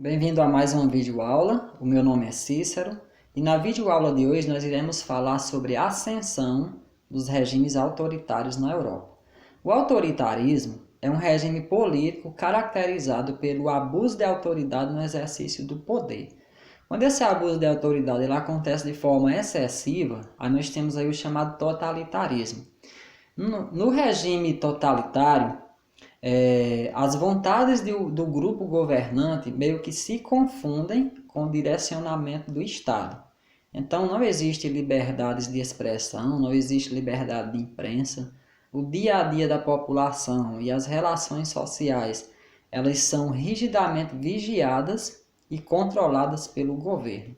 Bem-vindo a mais uma videoaula. O meu nome é Cícero e na videoaula de hoje nós iremos falar sobre a ascensão dos regimes autoritários na Europa. O autoritarismo é um regime político caracterizado pelo abuso de autoridade no exercício do poder. Quando esse abuso de autoridade ele acontece de forma excessiva, aí nós temos aí o chamado totalitarismo. No regime totalitário, as vontades do grupo governante meio que se confundem com o direcionamento do Estado. Então não existe liberdade de expressão, não existe liberdade de imprensa. O dia a dia da população e as relações sociais, elas são rigidamente vigiadas e controladas pelo governo.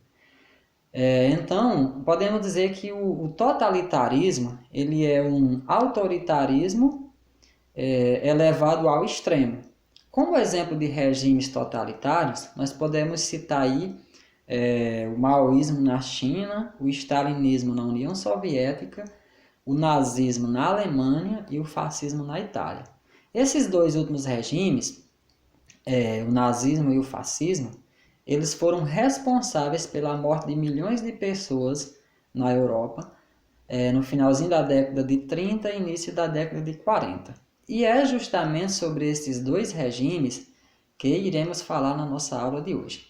Então, podemos dizer que o totalitarismo ele é um autoritarismo elevado ao extremo. Como exemplo de regimes totalitários, nós podemos citar aí o maoísmo na China, o stalinismo na União Soviética, o nazismo na Alemanha e o fascismo na Itália. Esses dois últimos regimes, o nazismo e o fascismo, eles foram responsáveis pela morte de milhões de pessoas na Europa no finalzinho da década de 30 e início da década de 40. E é justamente sobre esses dois regimes que iremos falar na nossa aula de hoje.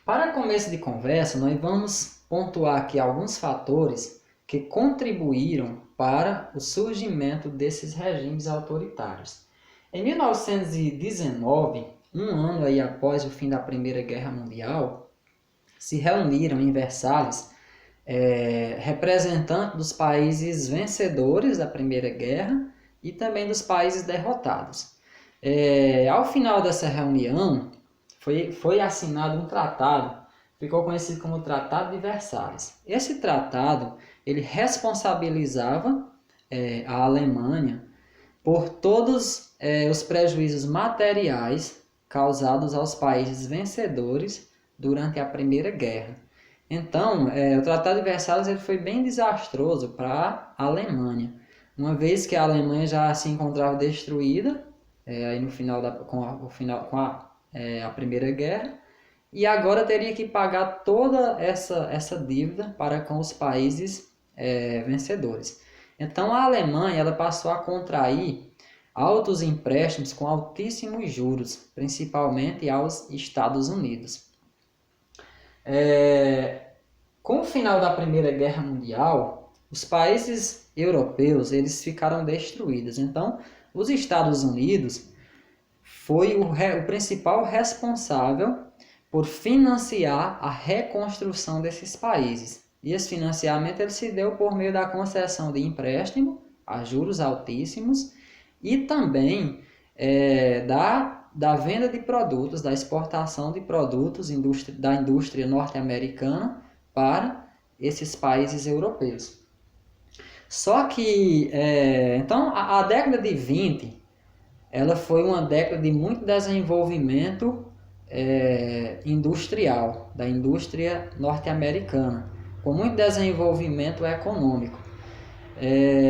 Para começo de conversa, nós vamos pontuar aqui alguns fatores que contribuíram para o surgimento desses regimes autoritários. Em 1919, um ano aí após o fim da Primeira Guerra Mundial, se reuniram em Versalhes representantes dos países vencedores da Primeira Guerra e também dos países derrotados. Ao final dessa reunião, foi assinado um tratado, ficou conhecido como Tratado de Versalhes. Esse tratado ele responsabilizava a Alemanha por todos os prejuízos materiais causados aos países vencedores durante a Primeira Guerra. Então, o Tratado de Versalhes ele foi bem desastroso para a Alemanha, uma vez que a Alemanha já se encontrava destruída aí no final com a Primeira Guerra, e agora teria que pagar toda essa dívida para com os países vencedores. Então, a Alemanha ela passou a contrair altos empréstimos com altíssimos juros, principalmente aos Estados Unidos. Com o final da Primeira Guerra Mundial, os países europeus eles ficaram destruídos. Então, os Estados Unidos foi o principal responsável por financiar a reconstrução desses países. E esse financiamento ele se deu por meio da concessão de empréstimo a juros altíssimos e também da venda de produtos, da exportação de produtos da indústria norte-americana para esses países europeus. Só que, então, a década de 20, ela foi uma década de muito desenvolvimento industrial, da indústria norte-americana, com muito desenvolvimento econômico.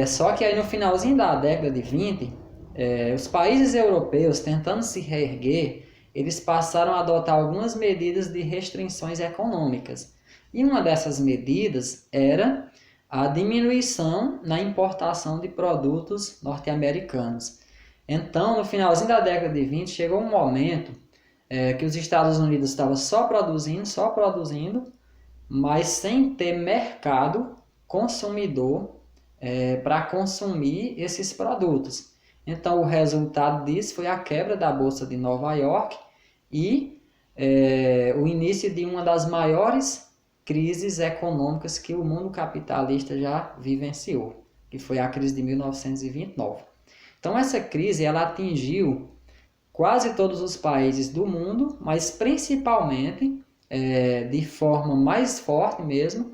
Só que aí no finalzinho da década de 20, os países europeus tentando se reerguer, eles passaram a adotar algumas medidas de restrições econômicas. E uma dessas medidas era a diminuição na importação de produtos norte-americanos. Então, no finalzinho da década de 20, chegou um momento que os Estados Unidos estavam só produzindo, mas sem ter mercado consumidor para consumir esses produtos. Então, o resultado disso foi a quebra da Bolsa de Nova York e o início de uma das maiores crises econômicas que o mundo capitalista já vivenciou, que foi a crise de 1929. Então, essa crise ela atingiu quase todos os países do mundo, mas principalmente, de forma mais forte mesmo,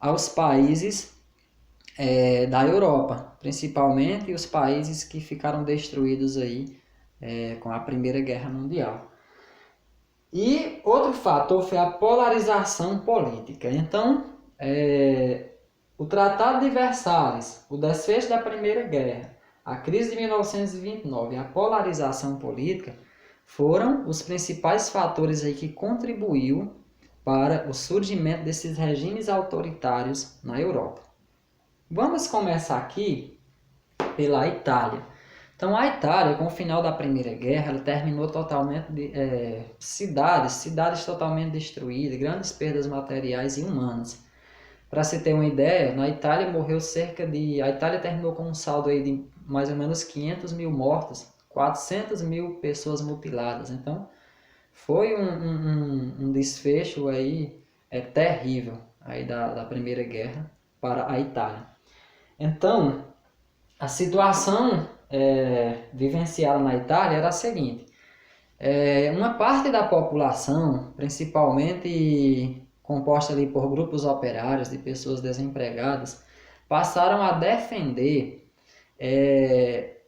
aos países da Europa, principalmente os países que ficaram destruídos aí com a Primeira Guerra Mundial. E outro fator foi a polarização política. Então, o Tratado de Versalhes, o desfecho da Primeira Guerra, a crise de 1929 e a polarização política foram os principais fatores aí que contribuiu para o surgimento desses regimes autoritários na Europa. Vamos começar aqui pela Itália. Então, a Itália, com o final da Primeira Guerra, ela terminou totalmente cidades totalmente destruídas, grandes perdas materiais e humanas. Para se ter uma ideia, na Itália morreu a Itália terminou com um saldo aí de mais ou menos 500 mil mortos, 400 mil pessoas mutiladas. Então, foi um desfecho aí terrível aí da Primeira Guerra para a Itália. Então, a situação vivenciada na Itália era a seguinte: uma parte da população, principalmente composta ali por grupos operários, de pessoas desempregadas, passaram a defender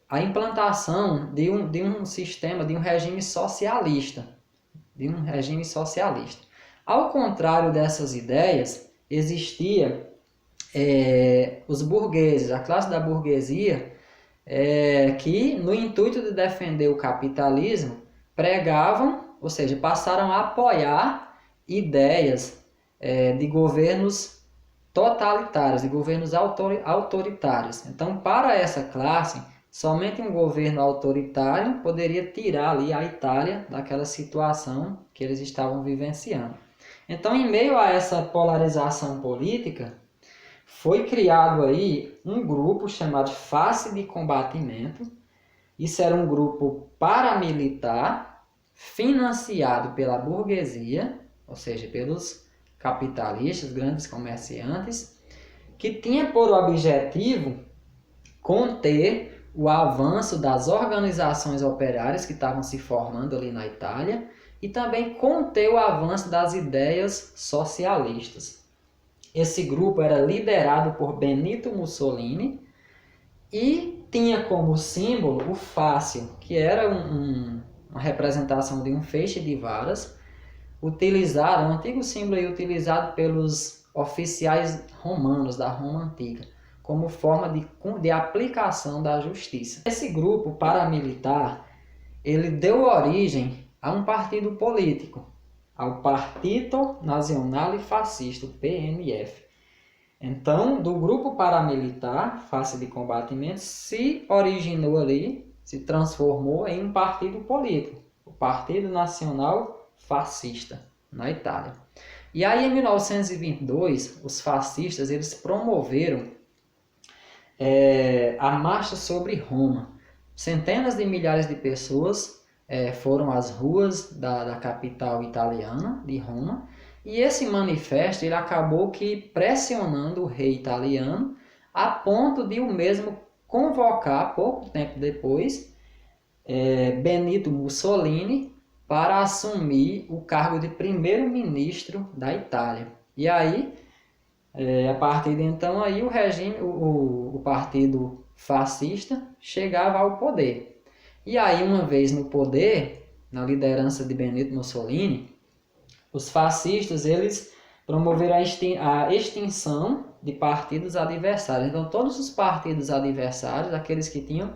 a implantação de um sistema, de um regime socialista. Ao contrário dessas ideias, existia os burgueses, a classe da burguesia, que no intuito de defender o capitalismo, pregavam, ou seja, passaram a apoiar ideias de governos totalitários, de governos autoritários. Então, para essa classe, somente um governo autoritário poderia tirar ali a Itália daquela situação que eles estavam vivenciando. Então, em meio a essa polarização política, foi criado aí um grupo chamado Face de Combatimento. Isso era um grupo paramilitar, financiado pela burguesia, ou seja, pelos capitalistas, grandes comerciantes, que tinha por objetivo conter o avanço das organizações operárias que estavam se formando ali na Itália e também conter o avanço das ideias socialistas. Esse grupo era liderado por Benito Mussolini e tinha como símbolo o fácil, que era uma representação de um feixe de varas, um antigo símbolo utilizado pelos oficiais romanos da Roma Antiga, como forma de aplicação da justiça. Esse grupo paramilitar, ele deu origem a um partido político, ao Partito Nazionale Fascista, o PNF. Então, do grupo paramilitar, Face de Combatimento, se originou ali, se transformou em um partido político, o Partido Nacional Fascista, na Itália. E aí, em 1922, os fascistas eles promoveram a marcha sobre Roma. Centenas de milhares de pessoas foram às ruas da capital italiana, de Roma, e esse manifesto ele acabou que pressionando o rei italiano a ponto de o mesmo convocar, pouco tempo depois, Benito Mussolini para assumir o cargo de primeiro-ministro da Itália. E aí, a partir de então, aí o partido fascista chegava ao poder. E aí, uma vez no poder, na liderança de Benito Mussolini, os fascistas eles promoveram a extinção de partidos adversários. Então, todos os partidos adversários, aqueles que tinham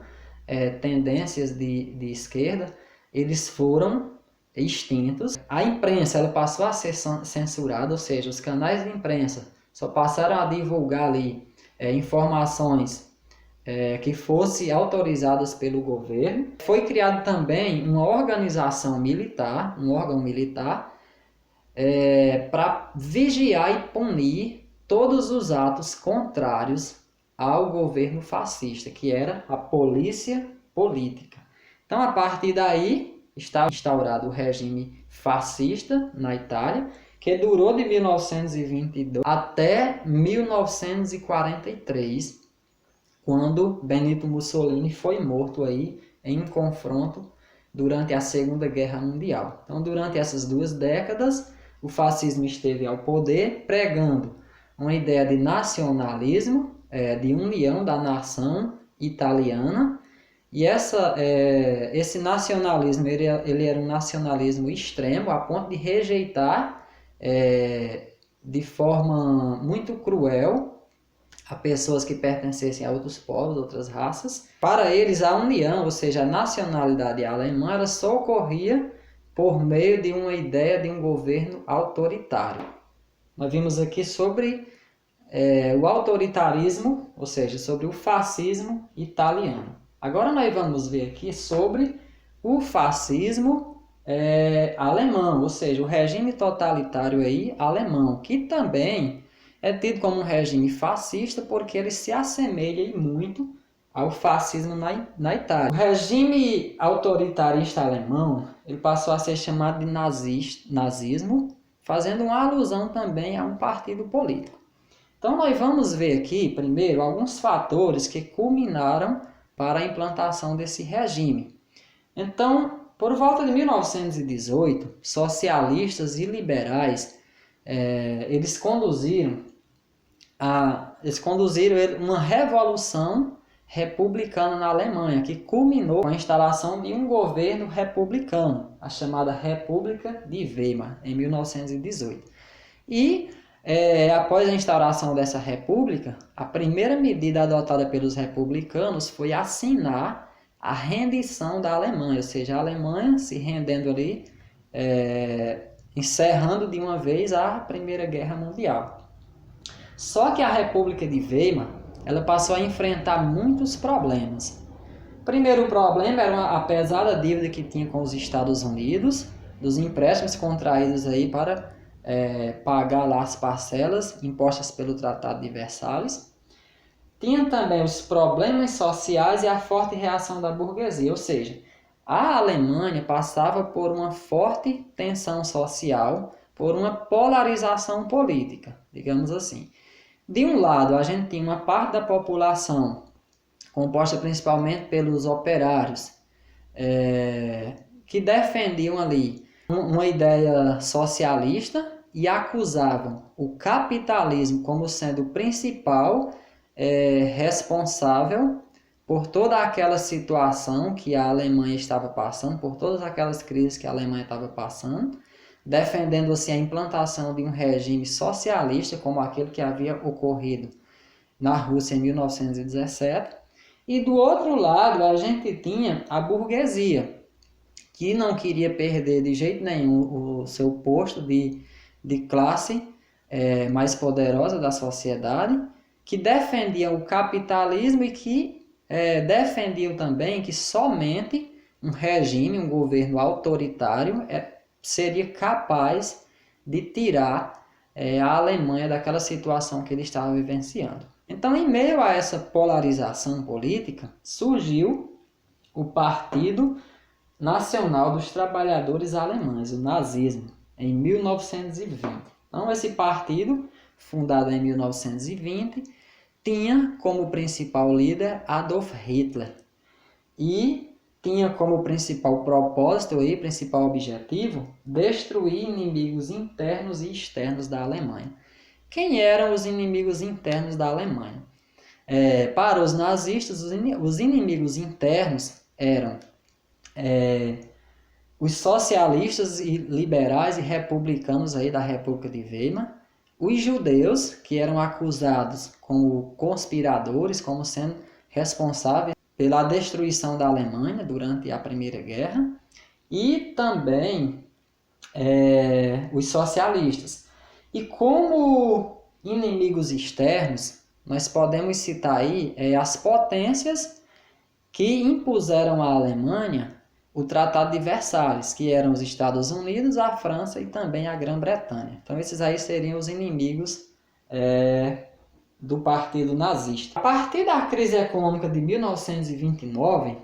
tendências de esquerda, eles foram extintos. A imprensa ela passou a ser censurada, ou seja, os canais de imprensa só passaram a divulgar ali informações que fossem autorizadas pelo governo. Foi criado também uma organização militar, um órgão militar, para vigiar e punir todos os atos contrários ao governo fascista, que era a polícia política. Então, a partir daí, está instaurado o regime fascista na Itália, que durou de 1922 até 1943, quando Benito Mussolini foi morto aí em um confronto durante a Segunda Guerra Mundial. Então, durante essas 2 décadas, o fascismo esteve ao poder, pregando uma ideia de nacionalismo, de união da nação italiana. E esse nacionalismo ele era um nacionalismo extremo, a ponto de rejeitar de forma muito cruel a pessoas que pertencessem a outros povos, outras raças. Para eles, a união, ou seja, a nacionalidade alemã, ela só ocorria por meio de uma ideia de um governo autoritário. Nós vimos aqui sobre o autoritarismo, ou seja, sobre o fascismo italiano. Agora nós vamos ver aqui sobre o fascismo alemão, ou seja, o regime totalitário aí alemão, que também é tido como um regime fascista porque ele se assemelha muito ao fascismo na Itália. O regime autoritarista alemão ele passou a ser chamado de nazismo, fazendo uma alusão também a um partido político. Então nós vamos ver aqui, primeiro, alguns fatores que culminaram para a implantação desse regime. Então, por volta de 1918, socialistas e liberais eles conduziram uma revolução republicana na Alemanha, que culminou com a instalação de um governo republicano, a chamada República de Weimar, em 1918. E, após a instauração dessa república, a primeira medida adotada pelos republicanos foi assinar a rendição da Alemanha, ou seja, a Alemanha se rendendo ali, encerrando de uma vez a Primeira Guerra Mundial. Só que a República de Weimar, ela passou a enfrentar muitos problemas. O primeiro problema era a pesada dívida que tinha com os Estados Unidos, dos empréstimos contraídos aí para pagar lá as parcelas impostas pelo Tratado de Versalhes. Tinha também os problemas sociais e a forte reação da burguesia, ou seja, a Alemanha passava por uma forte tensão social, por uma polarização política, digamos assim. De um lado, a gente tinha uma parte da população, composta principalmente pelos operários, que defendiam ali uma ideia socialista e acusavam o capitalismo como sendo o principal responsável por toda aquela situação que a Alemanha estava passando, por todas aquelas crises que a Alemanha estava passando, defendendo assim a implantação de um regime socialista como aquele que havia ocorrido na Rússia em 1917. E do outro lado a gente tinha a burguesia, que não queria perder de jeito nenhum o seu posto de classe mais poderosa da sociedade, que defendia o capitalismo e que defendiam também que somente um regime, um governo autoritário seria capaz de tirar a Alemanha daquela situação que ele estava vivenciando. Então, em meio a essa polarização política, surgiu o Partido Nacional dos Trabalhadores Alemães, o nazismo, em 1920. Então, esse partido, fundado em 1920, tinha como principal líder Adolf Hitler e tinha como principal propósito e principal objetivo destruir inimigos internos e externos da Alemanha. Quem eram os inimigos internos da Alemanha? Para os nazistas, os inimigos internos eram os socialistas e liberais e republicanos aí da República de Weimar, os judeus, que eram acusados como conspiradores, como sendo responsáveis pela destruição da Alemanha durante a Primeira Guerra, e também os socialistas. E como inimigos externos, nós podemos citar aí as potências que impuseram à Alemanha o Tratado de Versalhes, que eram os Estados Unidos, a França e também a Grã-Bretanha. Então esses aí seriam os inimigos do partido nazista. A partir da crise econômica de 1929,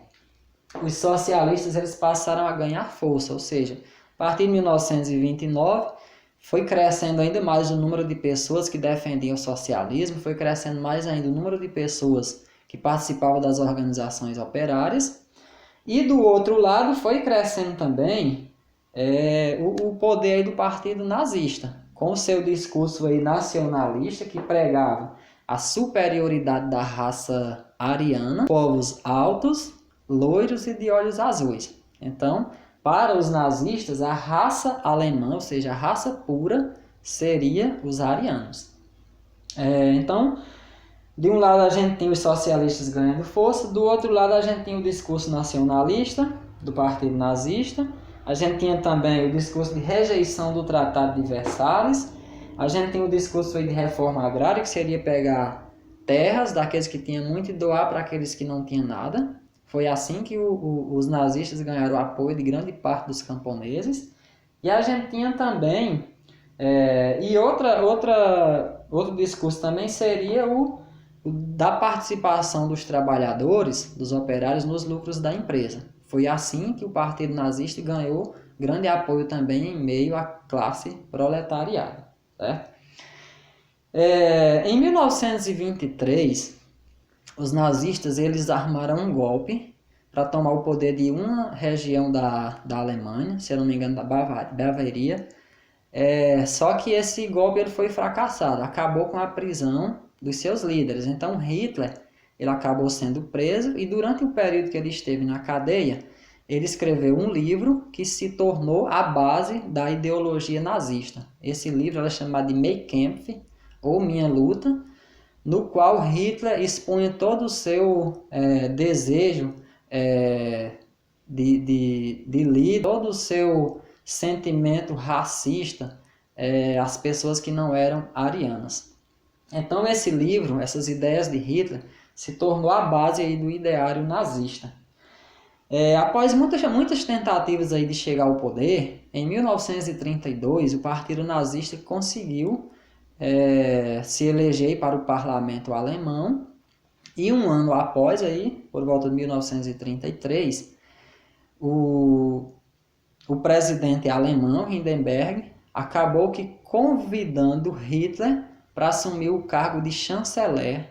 os socialistas eles passaram a ganhar força, ou seja, a partir de 1929 foi crescendo ainda mais o número de pessoas que defendiam o socialismo, foi crescendo mais ainda o número de pessoas que participavam das organizações operárias, e do outro lado foi crescendo também o poder do partido nazista, com o seu discurso aí nacionalista que pregava a superioridade da raça ariana, povos altos, loiros e de olhos azuis. Então, para os nazistas, a raça alemã, ou seja, a raça pura, seria os arianos. Então, De um lado a gente tem os socialistas ganhando força, do outro lado a gente tem o discurso nacionalista do Partido Nazista, a gente tinha também o discurso de rejeição do Tratado de Versalhes, a gente tem o discurso de reforma agrária, que seria pegar terras daqueles que tinham muito e doar para aqueles que não tinham nada. Foi assim que os nazistas ganharam o apoio de grande parte dos camponeses. E a gente tinha também, outro discurso também seria o da participação dos trabalhadores, dos operários, nos lucros da empresa. Foi assim que o Partido Nazista ganhou grande apoio também em meio à classe proletariada. Certo? Em 1923, os nazistas eles armaram um golpe para tomar o poder de uma região da Alemanha, se eu não me engano, da Bavária. Só que esse golpe ele foi fracassado, acabou com a prisão dos seus líderes. Então Hitler ele acabou sendo preso e durante o período que ele esteve na cadeia, ele escreveu um livro que se tornou a base da ideologia nazista. Esse livro é chamado de Mein Kampf, ou Minha Luta, no qual Hitler expunha todo o seu desejo de líder, todo o seu sentimento racista às pessoas que não eram arianas. Então esse livro, essas ideias de Hitler, se tornou a base aí do ideário nazista. Após muitas tentativas aí de chegar ao poder, em 1932 o Partido Nazista conseguiu se eleger para o parlamento alemão e um ano após, aí, por volta de 1933, o presidente alemão, Hindenburg, acabou que convidando Hitler para assumir o cargo de chanceler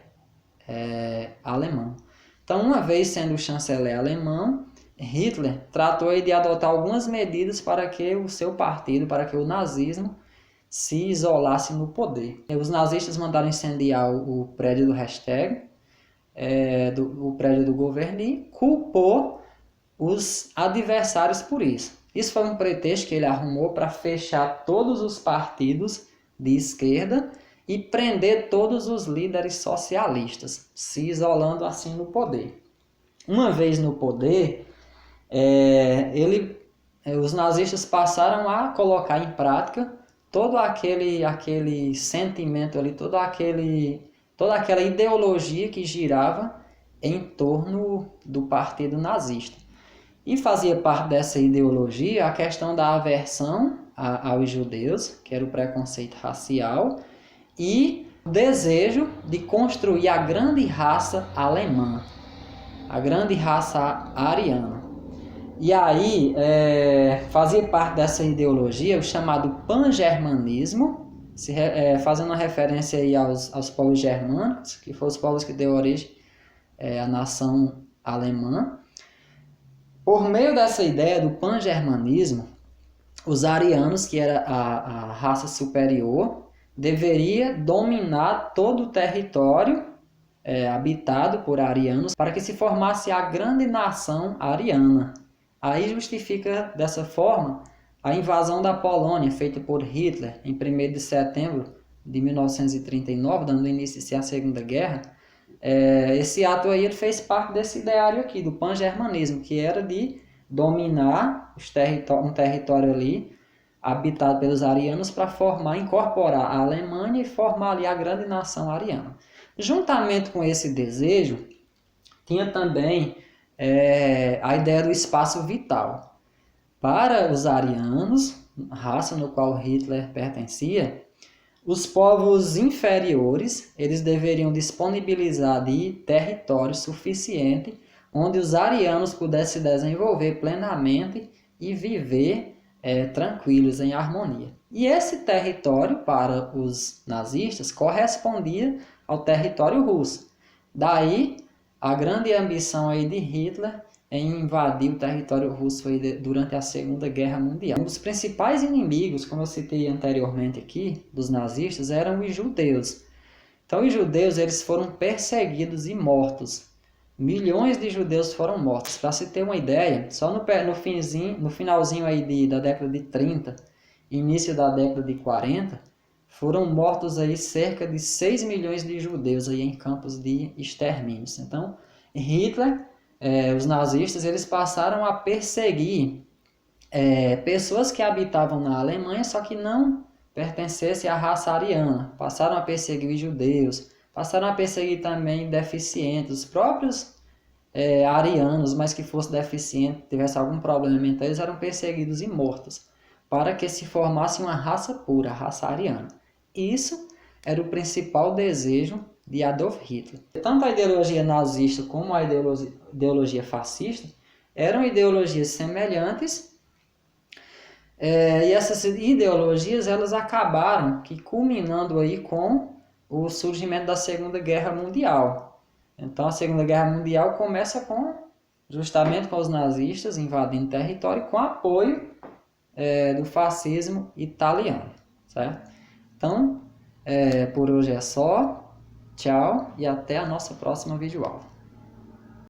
alemão. Então, uma vez sendo chanceler alemão, Hitler tratou de adotar algumas medidas para que o seu partido, para que o nazismo se isolasse no poder. Os nazistas mandaram incendiar o prédio do Reichstag, o prédio do governo, e culpou os adversários por isso. Isso foi um pretexto que ele arrumou para fechar todos os partidos de esquerda e prender todos os líderes socialistas, se isolando assim no poder. Uma vez no poder, os nazistas passaram a colocar em prática todo aquele sentimento ali, toda aquela ideologia que girava em torno do partido nazista. E fazia parte dessa ideologia a questão da aversão aos judeus, que era o preconceito racial, e o desejo de construir a grande raça alemã, a grande raça ariana. E aí fazia parte dessa ideologia o chamado pan-germanismo, fazendo uma referência aí aos povos germânicos, que foram os povos que deu origem à nação alemã. Por meio dessa ideia do pan-germanismo, os arianos, que era a raça superior, deveria dominar todo o território habitado por arianos para que se formasse a grande nação ariana. Aí justifica dessa forma a invasão da Polônia feita por Hitler em 1º de setembro de 1939, dando início à Segunda Guerra. Esse ato aí ele fez parte desse ideário aqui, do pan-germanismo, que era de dominar um território ali habitado pelos arianos para incorporar a Alemanha e formar ali a grande nação ariana. Juntamente com esse desejo, tinha também a ideia do espaço vital. Para os arianos, raça no qual Hitler pertencia, os povos inferiores eles deveriam disponibilizar de território suficiente onde os arianos pudessem se desenvolver plenamente e viver tranquilos, em harmonia. E esse território, para os nazistas, correspondia ao território russo. Daí, a grande ambição aí de Hitler em invadir o território russo aí durante a Segunda Guerra Mundial. Um dos principais inimigos, como eu citei anteriormente aqui, dos nazistas, eram os judeus. Então, os judeus eles foram perseguidos e mortos. Milhões de judeus foram mortos. Para se ter uma ideia, só no finalzinho aí da década de 30, início da década de 40, foram mortos aí cerca de 6 milhões de judeus aí em campos de extermínios. Então, Hitler, os nazistas, eles passaram a perseguir pessoas que habitavam na Alemanha, só que não pertencessem à raça ariana. Passaram a perseguir os judeus, passaram a perseguir também deficientes, os próprios arianos, mas que fosse deficiente, tivesse algum problema mental, eles eram perseguidos e mortos, para que se formasse uma raça pura, a raça ariana. Isso era o principal desejo de Adolf Hitler. Tanto a ideologia nazista como a ideologia fascista eram ideologias semelhantes, e essas ideologias elas acabaram culminando aí com o surgimento da Segunda Guerra Mundial. Então a Segunda Guerra Mundial começa justamente com os nazistas invadindo território com apoio do fascismo italiano, certo? Então, por hoje é só. Tchau e até a nossa próxima videoaula.